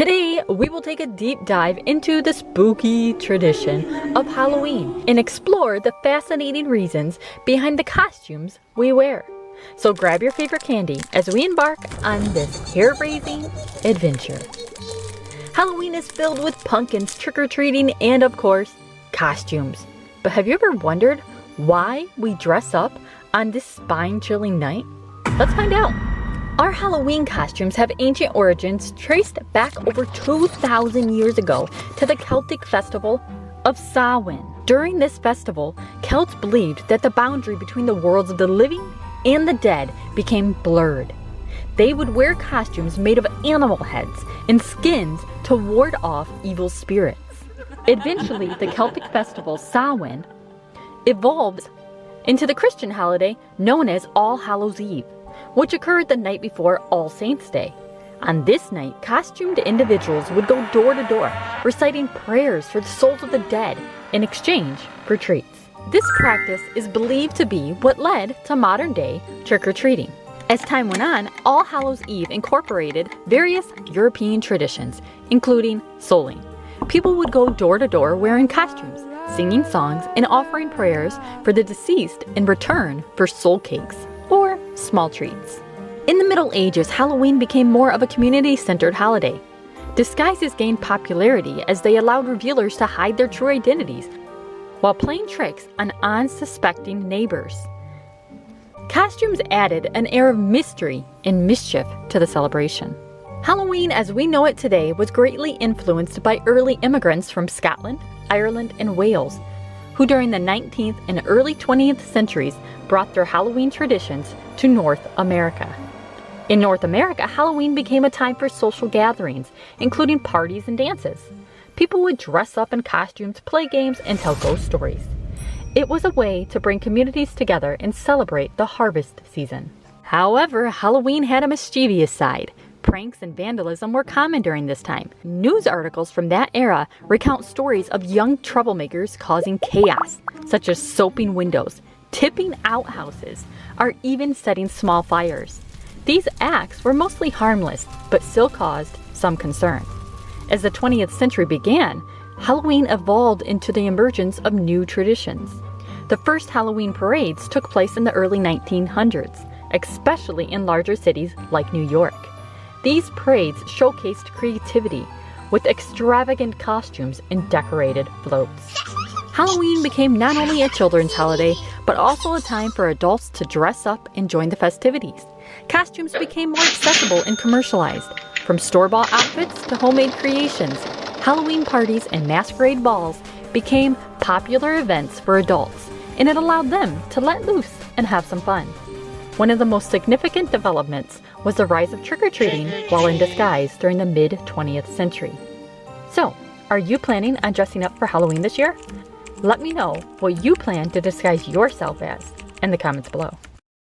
Today, we will take a deep dive into the spooky tradition of Halloween and explore the fascinating reasons behind the costumes we wear. So grab your favorite candy as we embark on this hair-raising adventure. Halloween is filled with pumpkins, trick-or-treating, and of course, costumes. But have you ever wondered why we dress up on this spine-chilling night? Let's find out. Our Halloween costumes have ancient origins traced back over 2,000 years ago to the Celtic festival of Samhain. During this festival, Celts believed that the boundary between the worlds of the living and the dead became blurred. They would wear costumes made of animal heads and skins to ward off evil spirits. Eventually, the Celtic festival Samhain evolved into the Christian holiday known as All Hallows Eve, which occurred the night before All Saints' Day. On this night, costumed individuals would go door to door, reciting prayers for the souls of the dead in exchange for treats. This practice is believed to be what led to modern-day trick-or-treating. As time went on, All Hallows Eve incorporated various European traditions, including souling. People would go door to door wearing costumes, singing songs, and offering prayers for the deceased in return for soul cakes or small treats. In the Middle Ages, Halloween became more of a community-centered holiday. Disguises gained popularity as they allowed revealers to hide their true identities while playing tricks on unsuspecting neighbors. Costumes added an air of mystery and mischief to the celebration. Halloween as we know it today was greatly influenced by early immigrants from Scotland, Ireland, and Wales, who during the 19th and early 20th centuries brought their Halloween traditions to North America. In North America, Halloween became a time for social gatherings, including parties and dances. People would dress up in costumes, play games, and tell ghost stories. It was a way to bring communities together and celebrate the harvest season. However, Halloween had a mischievous side. Pranks and vandalism were common during this time. News articles from that era recount stories of young troublemakers causing chaos, such as soaping windows, tipping outhouses, or even setting small fires. These acts were mostly harmless, but still caused some concern. As the 20th century began, Halloween evolved into the emergence of new traditions. The first Halloween parades took place in the early 1900s, especially in larger cities like New York. These parades showcased creativity with extravagant costumes and decorated floats. Halloween became not only a children's holiday, but also a time for adults to dress up and join the festivities. Costumes became more accessible and commercialized. From store-bought outfits to homemade creations, Halloween parties and masquerade balls became popular events for adults, and it allowed them to let loose and have some fun. One of the most significant developments was the rise of trick-or-treating while in disguise during the mid-20th century. So, are you planning on dressing up for Halloween this year? Let me know what you plan to disguise yourself as in the comments below.